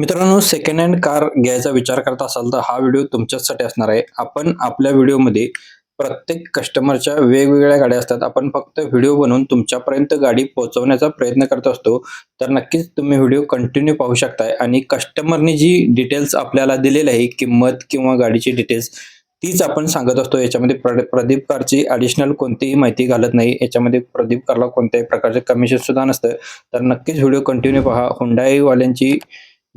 मित्रांनो, second hand car घ्यायचा विचार करत असाल तर हा व्हिडिओ तुमच्याचसाठी असणार आहे. आपण आपल्या व्हिडिओमध्ये प्रत्येक कस्टमरच्या वेगवेगळ्या गाड्या असतात. आपण फक्त व्हिडिओ बनवून तुमच्यापर्यंत गाडी पोहोचवण्याचा प्रयत्न करत असतो. तर नक्कीच तुम्ही व्हिडिओ कंटिन्यू पाहू शकताय आणि कस्टमरनी जी डिटेल्स आपल्याला दिलेली आहे, किंमत किंवा गाडीची डिटेल्स, तीच आपण सांगत असतो. याच्यामध्ये प्रदीप कारची ॲडिशनल कोणतीही माहिती घालत नाही. याच्यामध्ये प्रदीप कारला कोणत्याही प्रकारचे कमिशन सुद्धा नसतं. तर नक्कीच व्हिडिओ कंटिन्यू पहा. Hyundai वाल्यांची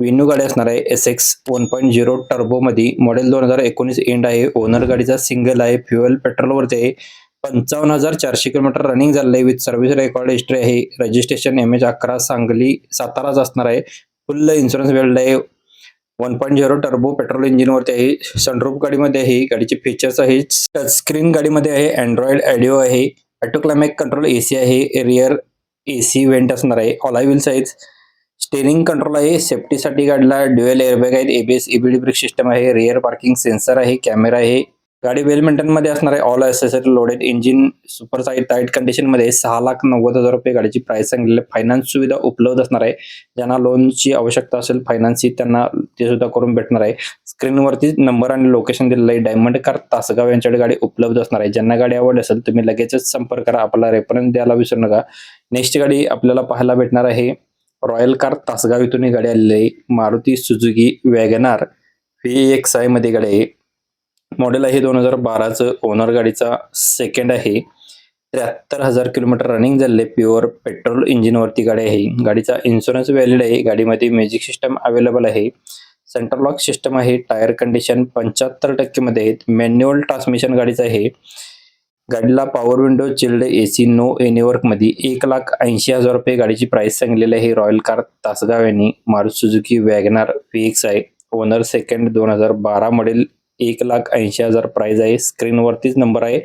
वेन्यू गाडी असणार आहे. SX 1.0 टर्बोमध्ये मॉडेल 2019 एंड आहे. ओनर गाडीचा सिंगल आहे. फ्युएल पेट्रोलवरती आहे. 55,400 किलोमीटर रनिंग झालेलं आहे. विथ सर्व्हिस रेकॉर्ड हिस्ट्री आहे. रजिस्ट्रेशन MH11 सांगली साताराच असणार आहे. फुल इन्शुरन्स वेल्ड आहे. 1.0 टर्बो पेट्रोल इंजिनवरती आहे. सनरूफ गाडीमध्ये आहे. गाडीचे फीचर्स आहे. टच स्क्रीन गाडीमध्ये आहे. अँड्रॉइड ऑडिओ आहे. ऑटो क्लायमॅक कंट्रोल AC आहे. रिअर AC वेंट असणार आहे. ऑलाय व्हील्स आहेत. स्टेरिंग कंट्रोल आहे. सेफ्टीसाठी गाडीला ड्युअल एअरबॅग आहेत. ABS EBD ब्रेक सिस्टम आहे. रिअर पार्किंग सेन्सर आहे. कॅमेरा आहे. गाडी वेल मेंटेन मध्ये असणार आहे. All accessory loaded. Engine super tight condition मध्ये. 6,90,000 रुपये गाडीची प्राइस सांगितलेली. फायनान्स सुविधा उपलब्ध असणार आहे. ज्यांना लोनची आवश्यकता असेल फायनान्सची त्यांना ते सुद्धा करून भेटणार आहे. स्क्रीनवरती नंबर आणि लोकेशन दिलेलं आहे. डायमंड कार तासगाव यांच्याकडे गाडी उपलब्ध असणार आहे. ज्यांना गाडी आवडली असेल तुम्ही लगेचच संपर्क करा. आपला रेफरन्स द्यायला विसरू नका. नेक्स्ट गाडी आपल्याला पाहायला भेटणार आहे. रॉयल कार तासगाव इथून ही गाडी आलेली आहे. मारुती सुझुकी वॅगनार VXI मध्ये गाडी आहे. मॉडेल आहे 2012चं. ओनर गाडीचा सेकंड आहे. 73,000 किलोमीटर रनिंग झालेले. प्युअर पेट्रोल इंजिनवरती गाडी आहे. गाडीचा इन्शुरन्स व्हॅलिड आहे. गाडीमध्ये म्युझिक सिस्टम अवेलेबल आहे. सेंट्रल लॉक सिस्टम आहे. टायर कंडिशन 75% मध्ये आहेत. मॅन्युअल ट्रान्समिशन गाडीचं आहे. गाडीला power window, chilled AC, no any work मध्ये. 1,80,000 रुपये गाडीची प्राइस सांगलेली आहे. रॉयल कार तासगाव यांनी. Maruti Suzuki WagonR VXI. Owner second 2012 model. 1,80,000 price आहे. स्क्रीनवरतीच नंबर आहे.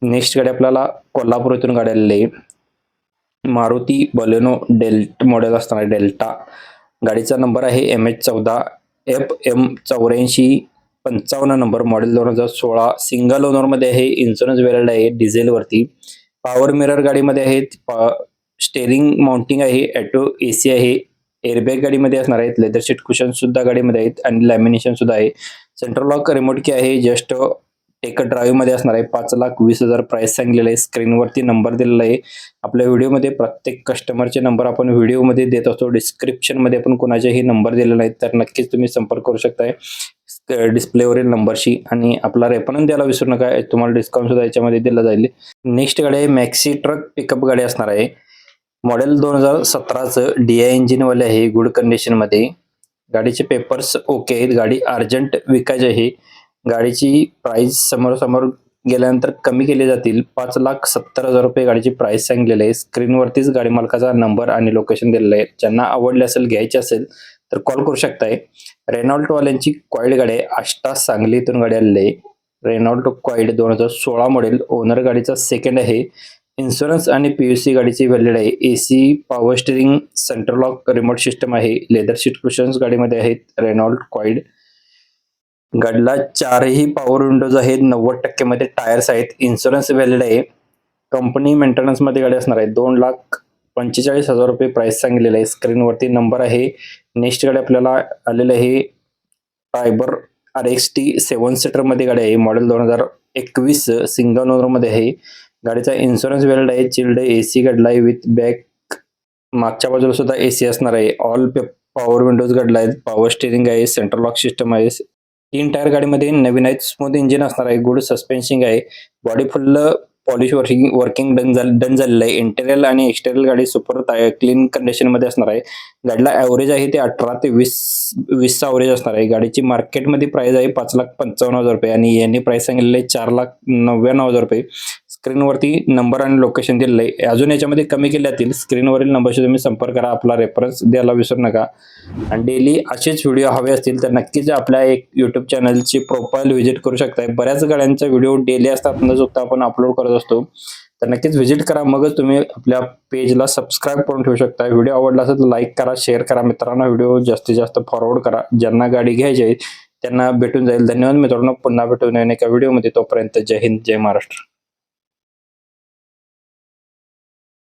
नेक्स्ट गाडी आपल्याला कोल्हापूर इथून गाडी आलेली आहे. मारुती बलेनो डेल्टा मॉडेल असणार आहे. डेल्टा गाडीचा नंबर आहे MH14 FM 8455 number. Model 2016. Single owner मध्ये आहे. इन्शुरन्स व्हॅलिड आहे. डिझेल वरती. पॉवर मिरर गाडीमध्ये आहेत. स्टेरिंग माउंटिंग आहे. ऑटो AC आहे. एअरबॅग गाडीमध्ये असणार आहेत. लेदर सीट कुशन सुद्धा गाडीमध्ये आहेत आणि लॅमिनेशन सुद्धा आहे. सेंट्रल लॉक रिमोट की आहे. जस्ट टेक ड्राईव्ह मध्ये असणार आहे. 5,20,000 प्राइस सांगलेलं आहे. स्क्रीनवरती नंबर दिलेला आहे. आपल्या व्हिडिओमध्ये प्रत्येक कस्टमरचे नंबर आपण व्हिडिओमध्ये देत असतो. डिस्क्रिप्शन मध्ये आपण कोणाचेही नंबर दिलेले नाहीत तर नक्कीच तुम्ही संपर्क करू शकताय डिस्प्लेवरील नंबरशी. आणि आपला रेफरन्स द्यायला विसरू नका. तुम्हाला डिस्काउंट सुद्धा याच्यामध्ये दिला जाईल. नेक्स्ट गाडी आहे. मॅक्सी ट्रक पिकअप गाडी असणार आहे. मॉडेल 2017चं DI इंजिनवाले आहे. गुड कंडिशन मध्ये. गाडीचे पेपर्स ओके आहेत. गाडी अर्जंट विकायची आहे. गाडीची प्राइस समोर गेल्यानंतर कमी केले जातील. 5,70,000 रुपये गाडीची प्राइस सांगितलेली आहे. स्क्रीनवरतीच गाडी मालकाचा नंबर आणि लोकेशन दिलेलं आहे. ज्यांना आवडले असेल घ्यायची असेल तर कॉल करू शकताय. रेनॉल्ट वाल्यांची क्वाईड गाडी आहे. आष्टा सांगली इथून गाडी आलेली आहे. Renault Kwid 2016 model. ओनर गाडीचा सेकंड आहे. इन्शुरन्स आणि PUC गाडीची व्हॅलिड आहे. AC, power steering, central lock remote system आहे. लेदर सीट कुशन्स गाडीमध्ये आहेत. रेनॉल्ट क्वाईड गाडीला 4ही पॉवर विंडोज आहेत. 90% मध्ये टायर्स आहेत. इन्शुरन्स व्हॅलिड आहे. कंपनी मेंटेनन्स मध्ये गाडी असणार आहे. 2,45,000 रुपये प्राइस सांगितलेलं आहे. स्क्रीनवरती नंबर आहे. नेक्स्ट गाडी आपल्याला आलेलं आहे. फायबर RXT 7 सीटर मध्ये गाडी आहे. मॉडेल 2021 सिंगल ओनर मध्ये आहे. गाडीचा इन्शुरन्स व्हॅलिड आहे. चिल्ड AC गाडीला आहे. विथ बॅक मागच्या बाजूला सुद्धा AC असणार आहे. ऑल पॉवर विंडोज गाडीला आहेत. पॉवर स्टीरिंग आहे. सेंट्रल लॉक सिस्टम आहे. 3 टायर गाडीमध्ये नवीन आहेत. स्मूथ इंजिन असणार आहे. गुड सस्पेन्शन आहे. बॉडी फुल पॉलिश वर्किंग डन झालेलं आहे. इंटेरियर आणि एक्सटेरियर गाडी सुपर क्लीन कंडिशन मध्ये असणार आहे. गाडीला ॲव्हरेज आहे ते 18 ते 20 ॲव्हरेज असणार आहे. गाडीची मार्केटमध्ये प्राइस आहे 5,55,000 रुपये आणि यांनी प्राइस सांगितलेलं आहे 4,99,000 रुपये. स्क्रीनवरती नंबर आणि लोकेशन दिलेलं आहे. अजून याच्यामध्ये कमी केले जातील. स्क्रीनवरील नंबरशी तुम्ही संपर्क करा. आपला रेफरन्स द्यायला विसरू नका. आणि डेली असेच व्हिडिओ हवे असतील तर नक्कीच आपल्या एक YouTube चॅनलची प्रोफाईल व्हिजिट करू शकता. बऱ्याच गाड्यांचा व्हिडिओ डेली असतात न चुकता आपण अपलोड करत असतो. तर नक्कीच व्हिजिट करा. मगच तुम्ही आपल्या पेजला सबस्क्राईब करून ठेवू शकता. व्हिडिओ आवडला असेल तर लाईक करा, शेअर करा. मित्रांना व्हिडिओ जास्तीत जास्त फॉरवर्ड करा. ज्यांना गाडी घ्यायची आहे त्यांना भेटून जाईल. धन्यवाद मित्रांनो. पुन्हा भेटून एका व्हिडिओमध्ये. तोपर्यंत जय हिंद, जय महाराष्ट्र.